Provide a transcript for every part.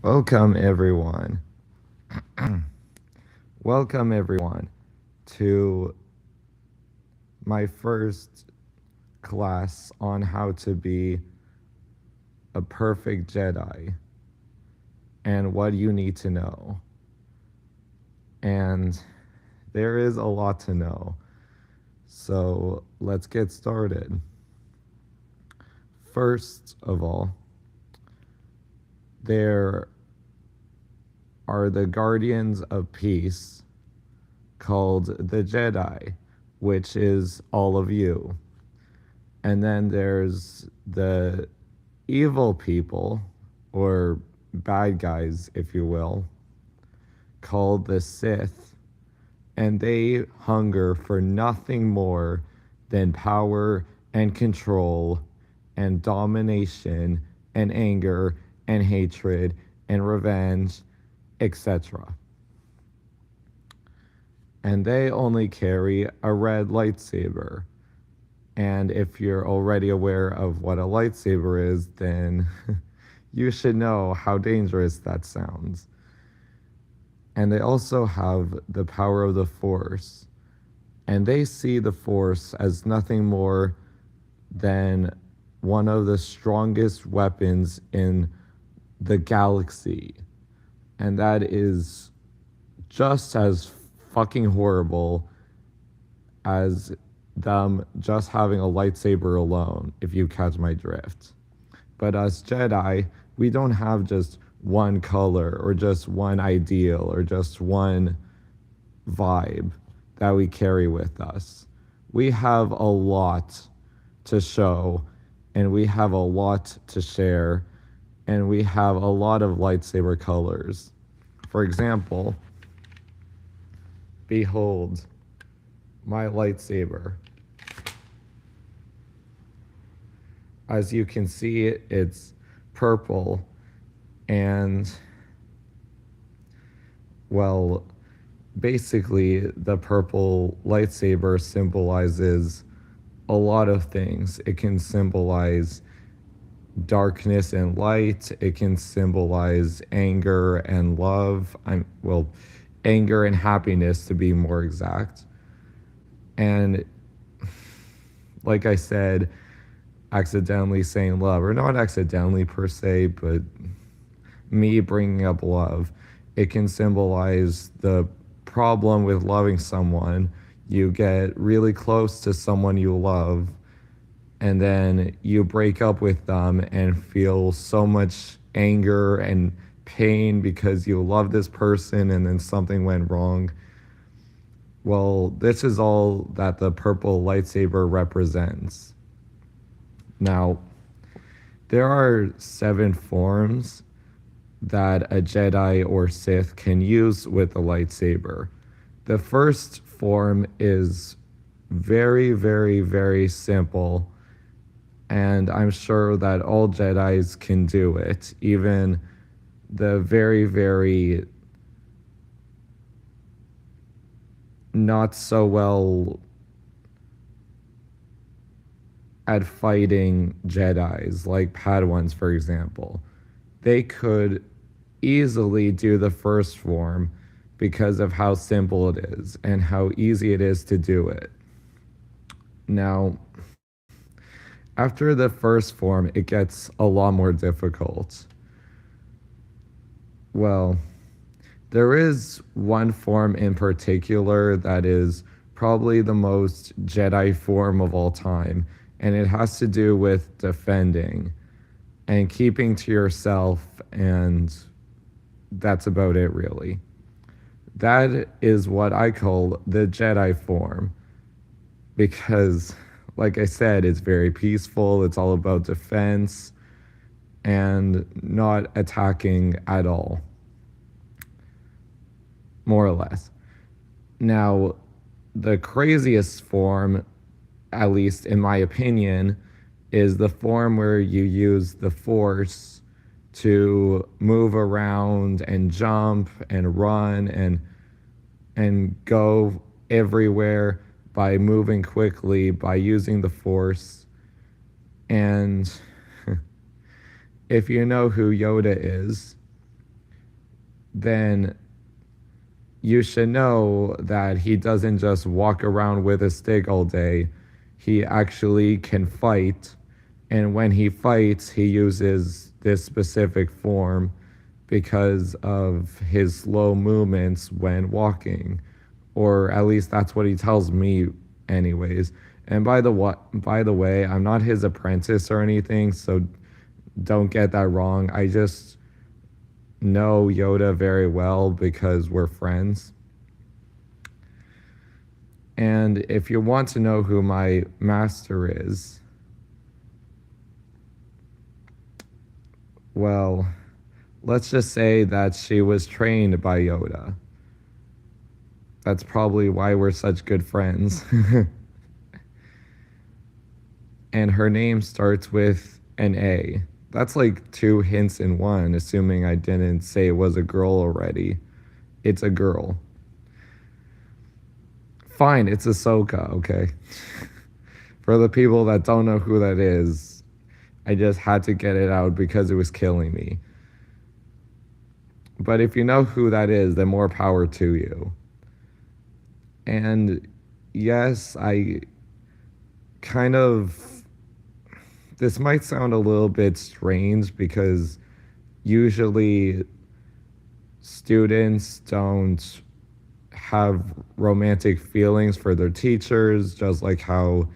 Welcome, everyone. Welcome, everyone, to my first class on how to be a perfect Jedi and what you need to know. And there is a lot to know. So let's get started. First of all, there are the Guardians of Peace called the Jedi, which is all of you. And then there's the evil people, or bad guys, if you will, called the Sith, and they hunger for nothing more than power and control and domination and anger and hatred and revenge, etc. And they only carry a red lightsaber. And if you're already aware of what a lightsaber is, then you should know how dangerous that sounds. And they also have the power of the Force. And they see the Force as nothing more than one of the strongest weapons in the galaxy. And that is just as fucking horrible as them just having a lightsaber alone, if you catch my drift. But us Jedi, we don't have just one color or just one ideal or just one vibe that we carry with us. We have a lot to show, and we have a lot to share, and we have a lot of lightsaber colors. For example, behold my lightsaber. As you can see, it's purple, and, well, basically, the purple lightsaber symbolizes a lot of things. It can symbolize darkness and light. It can symbolize anger and love. Anger and happiness, to be more exact. And like I said, accidentally saying love, or not accidentally per se, but me bringing up love, it can symbolize the problem with loving someone. You get really close to someone you love, and then you break up with them and feel so much anger and pain because you love this person and then something went wrong. Well, this is all that the purple lightsaber represents. Now, there are 7 forms that a Jedi or Sith can use with a lightsaber. The first form is very, very, very simple, and I'm sure that all Jedis can do it, even the very, very not so well at fighting Jedis, like Padawans, for example. They could easily do the first form because of how simple it is and how easy it is to do it. Now, after the first form, it gets a lot more difficult. Well, there is one form in particular that is probably the most Jedi form of all time, and it has to do with defending and keeping to yourself, and that's about it, really. That is what I call the Jedi form, because, like I said, it's very peaceful, it's all about defense, and not attacking at all, more or less. Now, the craziest form, at least in my opinion, is the form where you use the Force to move around and jump and run and go everywhere by moving quickly, by using the Force. And if you know who Yoda is, then you should know that he doesn't just walk around with a stick all day. He actually can fight. And when he fights, he uses this specific form because of his slow movements when walking. Or at least that's what he tells me anyways. And by the way, I'm not his apprentice or anything, so don't get that wrong. I just know Yoda very well because we're friends. And if you want to know who my master is, well, let's just say that she was trained by Yoda. That's probably why we're such good friends. And her name starts with an A. That's like two hints in one, assuming I didn't say it was a girl already. It's a girl. Fine, it's Ahsoka, okay? For the people that don't know who that is, I just had to get it out because it was killing me. But if you know who that is, then more power to you. And yes, I kind of. This might sound a little bit strange because usually students don't have romantic feelings for their teachers, just like how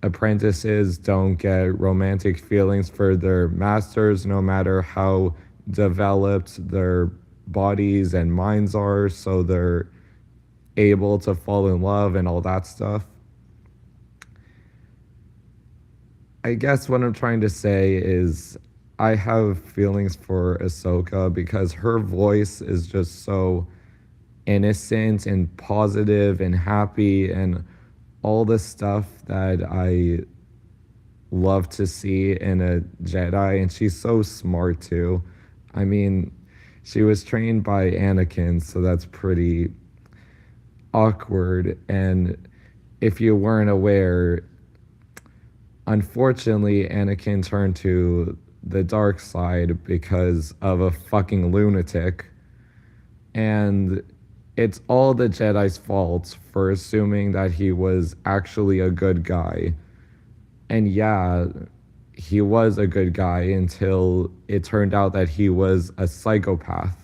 apprentices don't get romantic feelings for their masters, no matter how developed their bodies and minds are, so they're able to fall in love and all that stuff. I guess what I'm trying to say is I have feelings for Ahsoka because her voice is just so innocent and positive and happy and all the stuff that I love to see in a Jedi. And she's so smart too. I mean, she was trained by Anakin, so that's pretty awkward. And if you weren't aware, unfortunately, Anakin turned to the dark side because of a fucking lunatic. And it's all the Jedi's fault for assuming that he was actually a good guy. And yeah, he was a good guy until it turned out that he was a psychopath.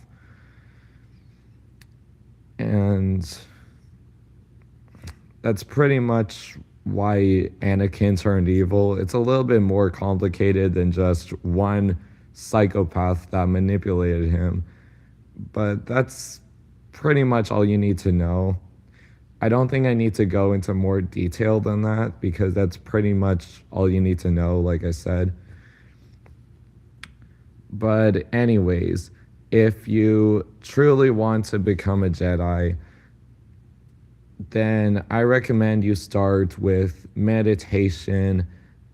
And that's pretty much why Anakin turned evil. It's a little bit more complicated than just one psychopath that manipulated him. But that's pretty much all you need to know. I don't think I need to go into more detail than that because that's pretty much all you need to know, like I said. But, anyways, if you truly want to become a Jedi, then I recommend you start with meditation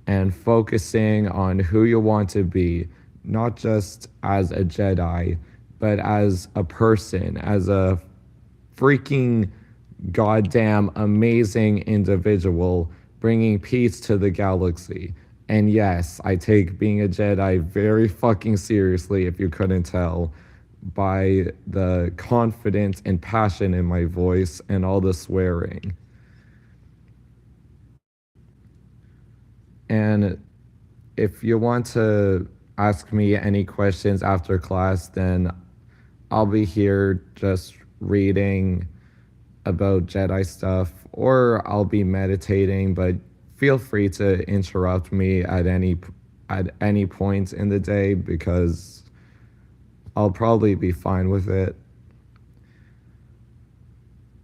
and focusing on who you want to be, not just as a Jedi, but as a person, as a freaking goddamn amazing individual bringing peace to the galaxy. And yes, I take being a Jedi very fucking seriously if you couldn't tell by the confidence and passion in my voice and all the swearing. And if you want to ask me any questions after class, then I'll be here just reading about Jedi stuff, or I'll be meditating, but feel free to interrupt me at any point in the day because I'll probably be fine with it.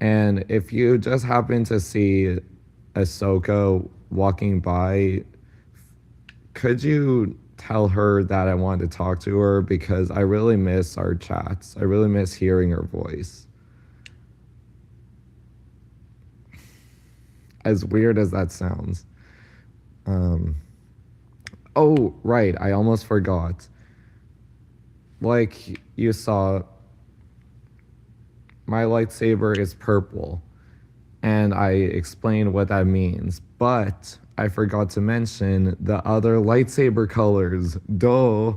And if you just happen to see Ahsoka walking by, could you tell her that I want to talk to her because I really miss our chats. I really miss hearing her voice. As weird as that sounds. Oh, right, I almost forgot. Like you saw, my lightsaber is purple, and I explained what that means, but I forgot to mention the other lightsaber colors. Duh.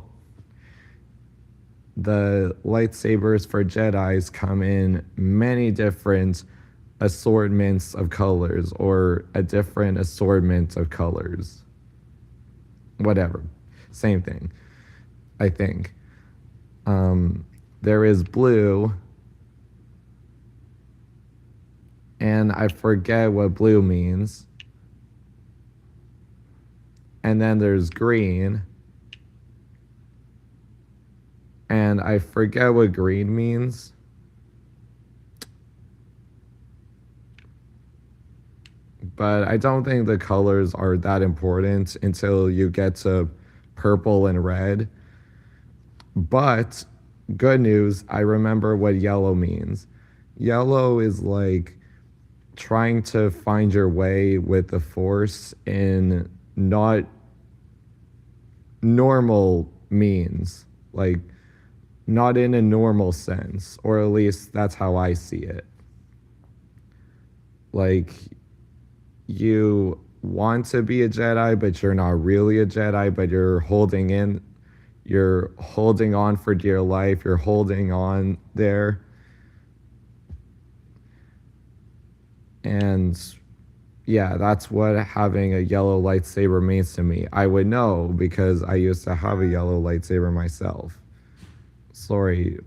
the lightsabers for Jedis come in many different assortments of colors or a different assortment of colors. Whatever. Same thing, I think. There is blue, and I forget what blue means. And then there's green, and I forget what green means. But I don't think the colors are that important until you get to purple and red. But good news, I remember what yellow means. Yellow is like trying to find your way with the force in not normal means, like not in a normal sense, or at least that's how I see it. Like you want to be a Jedi, but you're not really a Jedi, but you're holding on for dear life, you're holding on there. And yeah, that's what having a yellow lightsaber means to me. I would know because I used to have a yellow lightsaber myself. Sorry.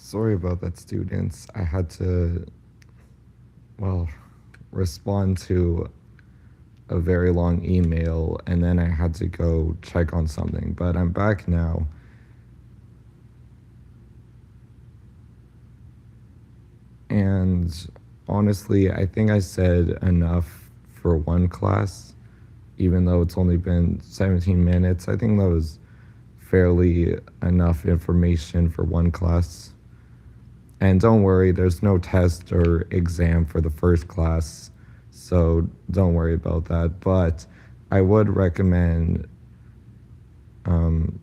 Sorry about that, students. I had to, well, respond to a very long email and then I had to go check on something. But I'm back now. And honestly, I think I said enough for one class, even though it's only been 17 minutes. I think that was fairly enough information for one class. And don't worry, there's no test or exam for the first class, so don't worry about that. But I would recommend um,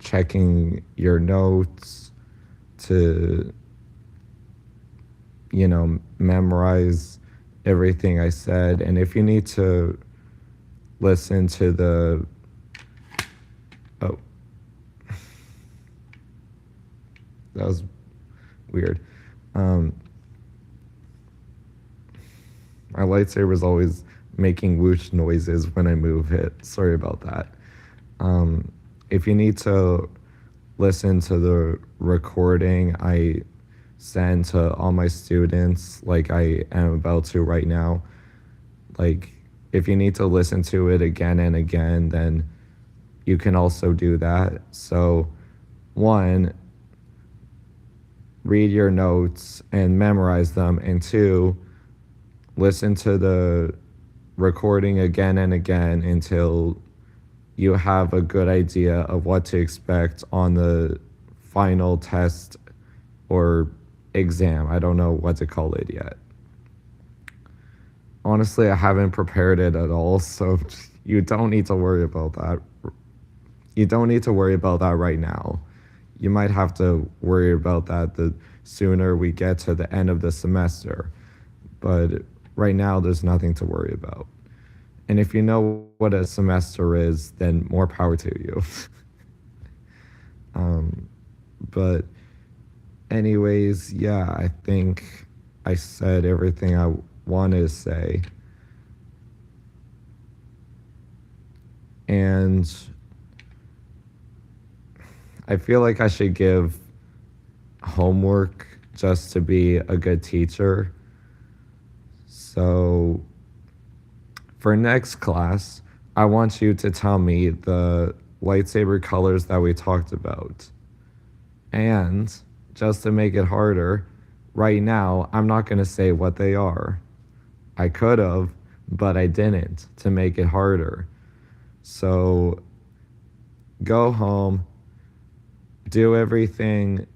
checking your notes to, memorize everything I said. And if you need to listen to the, oh, that was weird. Um, my lightsaber's always making whoosh noises when I move it. Sorry about that. If you need to listen to the recording I send to all my students, like I am about to right now, like if you need to listen to it again and again, then you can also do that. So, one, read your notes and memorize them, and two, listen to the recording again and again until you have a good idea of what to expect on the final test or exam. I don't know what to call it yet. Honestly, I haven't prepared it at all, so you don't need to worry about that. You don't need to worry about that right now. You might have to worry about that the sooner we get to the end of the semester. But right now, there's nothing to worry about. And if you know what a semester is, then more power to you. But anyways, yeah, I think I said everything I wanted to say. And I feel like I should give homework just to be a good teacher. So for next class, I want you to tell me the lightsaber colors that we talked about. And just to make it harder, right now, I'm not going to say what they are. I could have, but I didn't to make it harder. So go home, do everything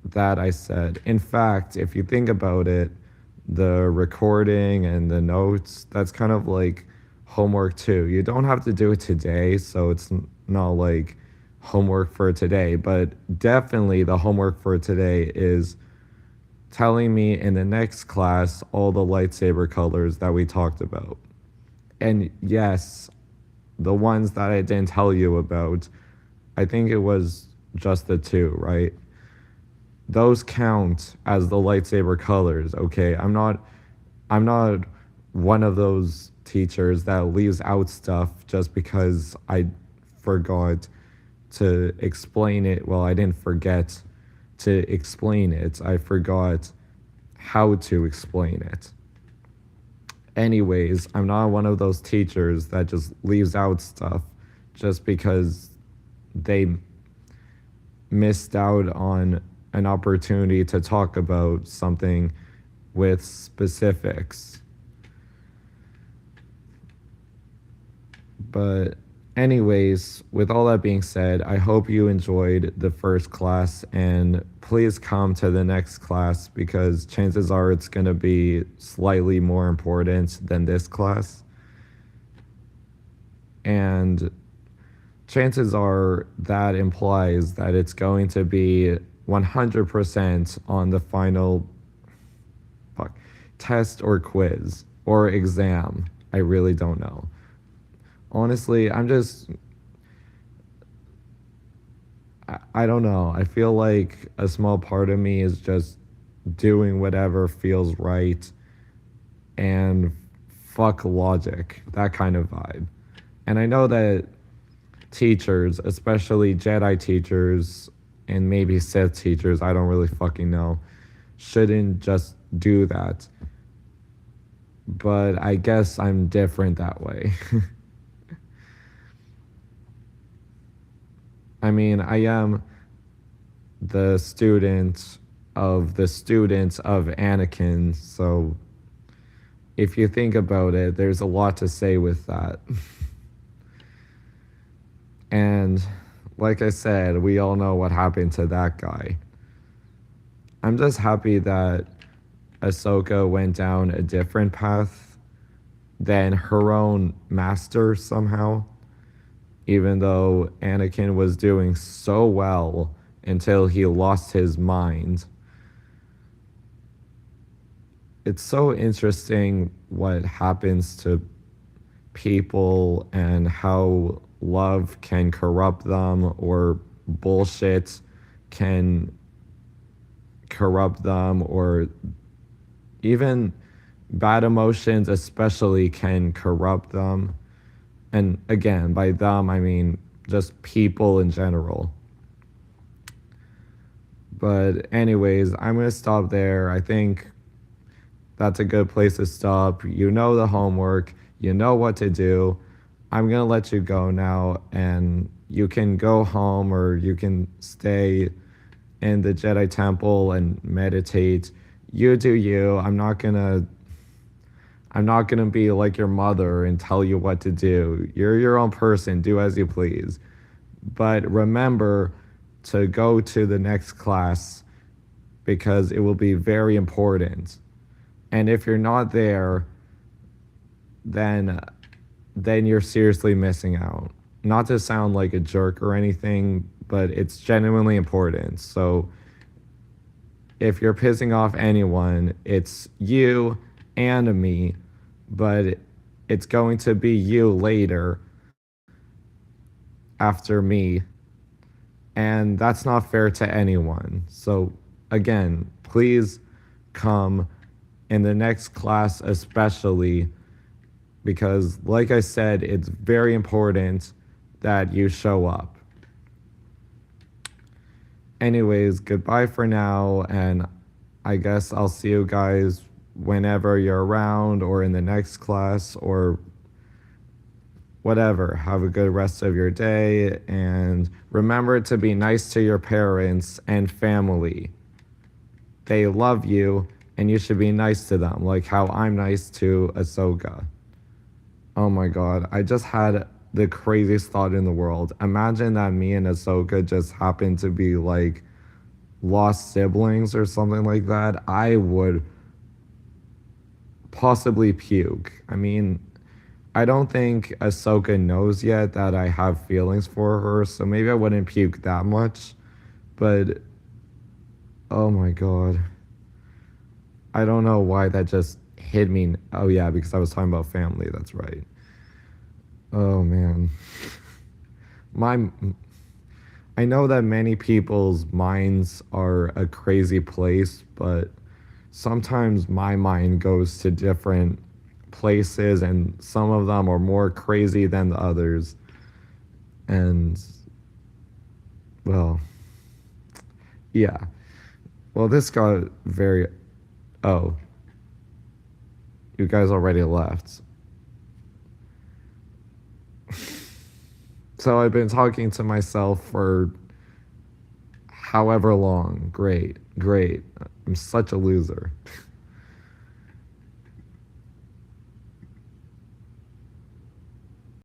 that I said. In fact, if you think about it, the recording and the notes, that's kind of like homework too. You don't have to do it today, so it's not like homework for today, but definitely the homework for today is telling me in the next class all the lightsaber colors that we talked about. And yes, the ones that I didn't tell you about, I think it was just the two, right? Those count as the lightsaber colors, okay? I'm not one of those teachers that leaves out stuff just because I forgot to explain it. Well, I didn't forget to explain it. I forgot how to explain it. Anyways, I'm not one of those teachers that just leaves out stuff just because they missed out on an opportunity to talk about something with specifics. But anyways, with all that being said, I hope you enjoyed the first class and please come to the next class because chances are it's going to be slightly more important than this class. And chances are that implies that it's going to be 100% on the final test or quiz or exam. I really don't know. Honestly, I don't know. I feel like a small part of me is just doing whatever feels right and fuck logic, that kind of vibe. And I know that teachers, especially Jedi teachers, and maybe Sith teachers, I don't really fucking know, shouldn't just do that. But I guess I'm different that way. I mean, I am the student of Anakin, so if you think about it, there's a lot to say with that. And like I said, we all know what happened to that guy. I'm just happy that Ahsoka went down a different path than her own master somehow, even though Anakin was doing so well until he lost his mind. It's so interesting what happens to people and how love can corrupt them or bullshit can corrupt them, or even bad emotions especially can corrupt them. And again, by them I mean just people in general. But anyways, I'm going to stop there. I think that's a good place to stop. You know the homework, you know what to do. I'm going to let you go now, and you can go home or you can stay in the Jedi Temple and meditate. You do you. I'm not going to be like your mother and tell you what to do. You're your own person. Do as you please. But remember to go to the next class because it will be very important. And if you're not there, then you're seriously missing out. Not to sound like a jerk or anything, but it's genuinely important. So if you're pissing off anyone, it's you and me, but it's going to be you later after me. And that's not fair to anyone. So again, please come in the next class, especially because, like I said, it's very important that you show up. Anyways, goodbye for now, and I guess I'll see you guys whenever you're around or in the next class or whatever. Have a good rest of your day, and remember to be nice to your parents and family. They love you, and you should be nice to them, like how I'm nice to Ahsoka. Oh my god, I just had the craziest thought in the world. Imagine that me and Ahsoka just happened to be like lost siblings or something like that. I would possibly puke. I mean, I don't think Ahsoka knows yet that I have feelings for her, so maybe I wouldn't puke that much. But oh my god. I don't know why that just hit me. Oh yeah, because I was talking about family, that's right. Oh man. My I know that many people's minds are a crazy place, but sometimes my mind goes to different places, and some of them are more crazy than the others. And well, yeah. Well, this got very. Oh, you guys already left. So I've been talking to myself for however long. Great, great. I'm such a loser.